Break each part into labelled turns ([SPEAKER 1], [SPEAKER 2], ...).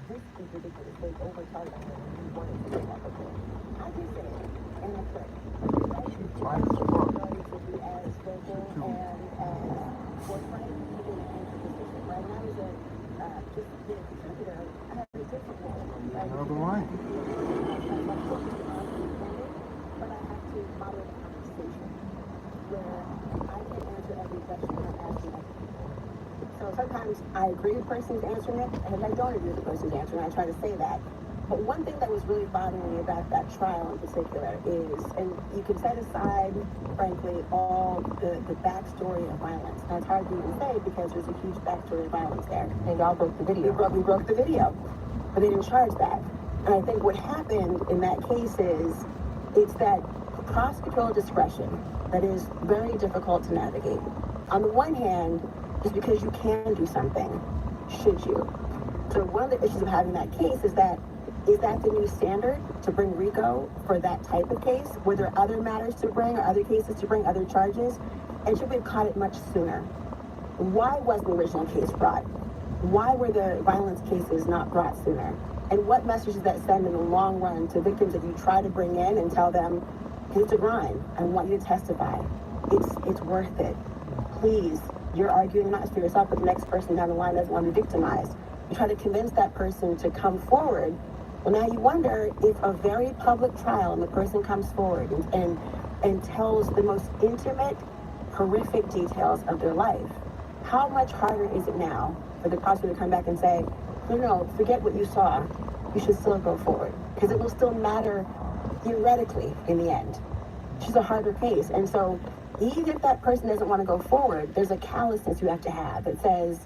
[SPEAKER 1] this is ridiculous. They overcharged me and you wanted to do that before. I can say it, and I could. Right? Should be as vocal and as forthright in an answer position. Right? When I was just being a contributor, I had a different role.
[SPEAKER 2] Another line.
[SPEAKER 1] But I have to moderate a conversation where I can answer every question I'm asking other people. So sometimes I agree with the person who's answering it, and I don't agree with the person who's answering it. I try to say that. But one thing that was really bothering me about that trial in particular is, and you can set aside, frankly, all the backstory of violence. Now, it's hard to even say because there's a huge backstory of violence there. And y'all broke the video. We broke the video. But they didn't charge that. And I think what happened in that case is, it's that prosecutorial discretion that is very difficult to navigate. On the one hand, just because you can do something, should you? So one of the issues of having that case is that the new standard to bring RICO for that type of case? Were there other matters to bring or other cases to bring, other charges? And should we have caught it much sooner? Why wasn't the original case brought? Why were the violence cases not brought sooner? And what message does that send in the long run to victims that you try to bring in and tell them, it's a grind, I want you to testify. It's worth it. Please, you're arguing not just for yourself, but the next person down the line doesn't want to be victimized. You try to convince that person to come forward. Well, now you wonder if a very public trial and the person comes forward and tells the most intimate, horrific details of their life, how much harder is it now for the prosecutor to come back and say, no, forget what you saw. You should still go forward. Because it will still matter theoretically in the end. It's just a harder case. And so even if that person doesn't want to go forward, there's a callousness you have to have that says,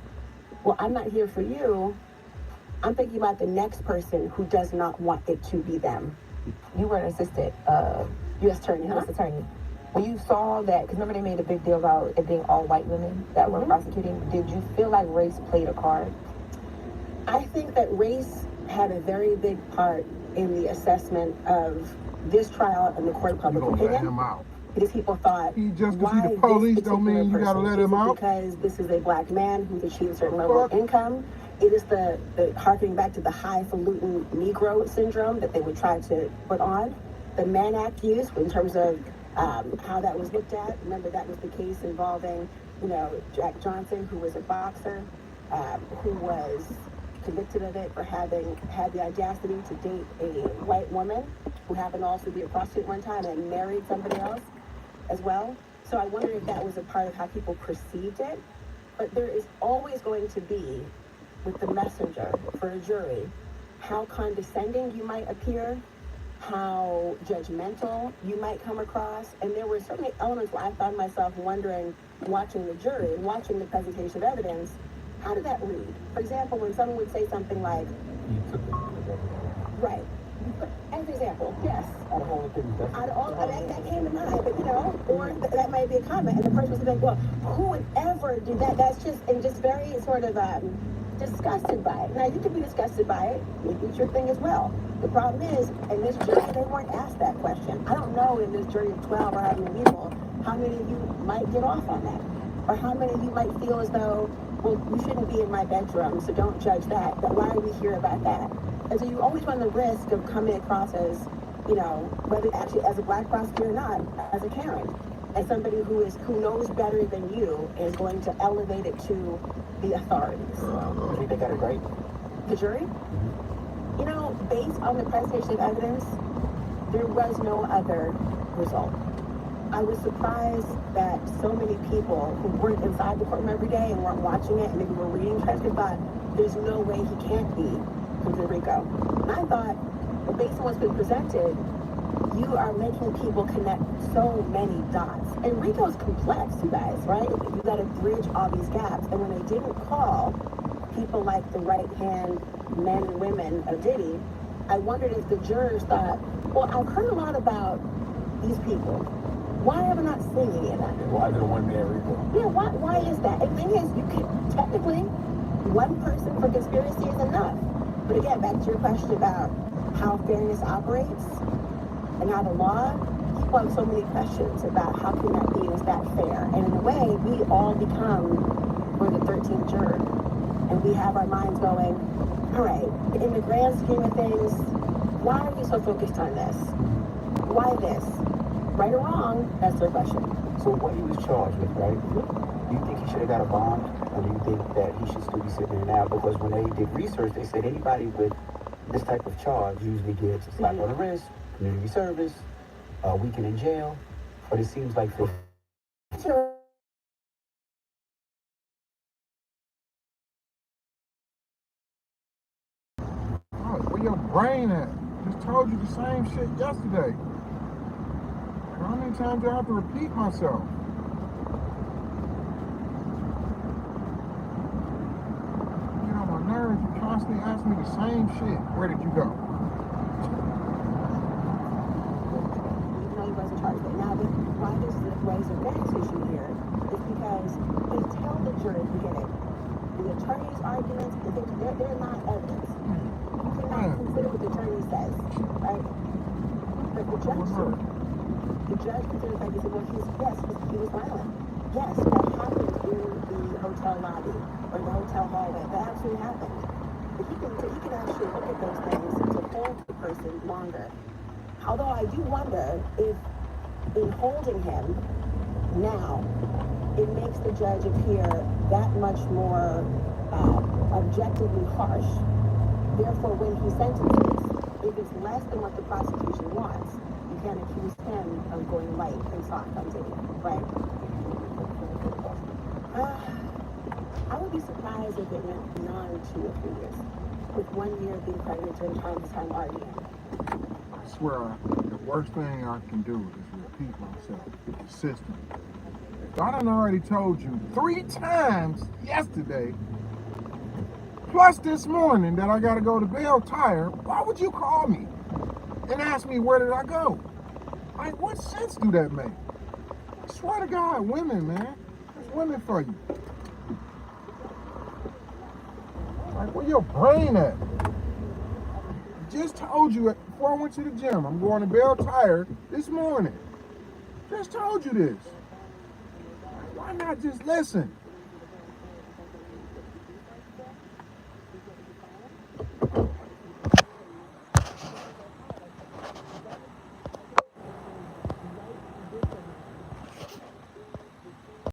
[SPEAKER 1] well, I'm not here for you. I'm thinking about the next person who does not want it to be them.
[SPEAKER 3] You were an assistant U.S. attorney, U.S. attorney. When you saw that, because remember they made a big deal about it being all white women that were prosecuting, did you feel like race played a part?
[SPEAKER 1] I think that race had a very big part in the assessment of this trial and the court of public opinion.
[SPEAKER 2] Let him out.
[SPEAKER 1] Because people thought,
[SPEAKER 2] just because he's the police don't mean you gotta let him out.
[SPEAKER 1] Because this is a black man who's achieved a certain level of income. It is the harkening back to the highfalutin Negro syndrome that they would try to put on. The Mann Act use in terms of how that was looked at. Remember, that was the case involving, Jack Johnson, who was a boxer, who was convicted of it for having had the audacity to date a white woman who happened to also be a prostitute one time and married somebody else as well. So I wonder if that was a part of how people perceived it. But there is always going to be, with the messenger for a jury, how condescending you might appear, how judgmental you might come across. And there were certainly elements where I found myself wondering, watching the jury, watching the presentation of evidence, how did that read? For example, when someone would say something like, right, as an example, yes. Out of all the things that came to mind, but or that might be a comment, and the person was like, well, who would ever do that? That's just, and just very sort of disgusted by it. Now, you could be disgusted by it, maybe it's your thing as well. The problem is, in this jury, they weren't asked that question. I don't know in this jury of 12 or how many people, how many of you might get off on that? Or how many of you might feel as though, well, you shouldn't be in my bedroom, so don't judge that. But why are we here about that? And so you always run the risk of coming across as, whether actually as a black prosecutor or not, as a Karen, as somebody who knows better than you and is going to elevate it to the authorities.
[SPEAKER 4] Do you think that is right?
[SPEAKER 1] The jury? Based on the presentation of evidence, there was no other result. I was surprised that so many people who weren't inside the courtroom every day and weren't watching it and maybe were reading transcripts thought, there's no way he can't be from RICO. And I thought, well, based on what's been presented, you are making people connect so many dots. And RICO's complex, you guys, right? You've got to bridge all these gaps. And when they didn't call people like the right-hand men and women of Diddy, I wondered if the jurors thought, well, I've heard a lot about these people. Why am I not seeing any of that?
[SPEAKER 4] Why is it a one-man RICO?
[SPEAKER 1] Yeah, why is that? And the thing is, you could technically, one person for conspiracy is enough. But again, back to your question about how fairness operates and how the law, people have so many questions about how can that be and is that fair? And in a way, we all become, we're the 13th juror. and we have our minds going, all right, in the grand scheme of things, why are we so focused on this? Why this? Right or wrong, that's their question.
[SPEAKER 4] So what he was charged with, right? Do you think he should have got a bond? Or do you think that he should still be sitting there now? Because when they did research, they said anybody with this type of charge usually gets a slap on the wrist, community service, a weekend in jail. But it seems like for
[SPEAKER 2] Oh, where your brain at? Just told you the same shit yesterday. How many times do I have to repeat myself? You get on my nerves. You constantly ask me the same shit. Where did you go?
[SPEAKER 1] Even though he wasn't charged with it. Now, why this raise a fairness issue here is because they tell the jury at the beginning, the attorney's arguments, they're not evidence. You cannot consider what the attorney says, right? But the judge said, the judge considered the fact that he was violent. Yes, that happened in the hotel lobby or the hotel hallway. That absolutely happened. But he can actually look at those things to hold the person longer. Although I do wonder if in holding him now, it makes the judge appear that much more objectively harsh. Therefore, when he sentences, if it's less than what the prosecution wants, you can't accuse him of going light and soft comes in, right? I would be surprised if it went beyond 2 or 3 years, with 1 year being pregnant during time arguing.
[SPEAKER 2] I swear, the worst thing I can do is repeat myself consistently. If I done already told you 3 times yesterday, plus this morning, that I gotta go to Bell Tire, why would you call me and ask me where did I go? Like, what sense do that make? I swear to God, women, man. There's women for you. Like, where your brain at? Just told you before I went to the gym, I'm going to Bell Tire this morning. Just told you this. Why not just listen?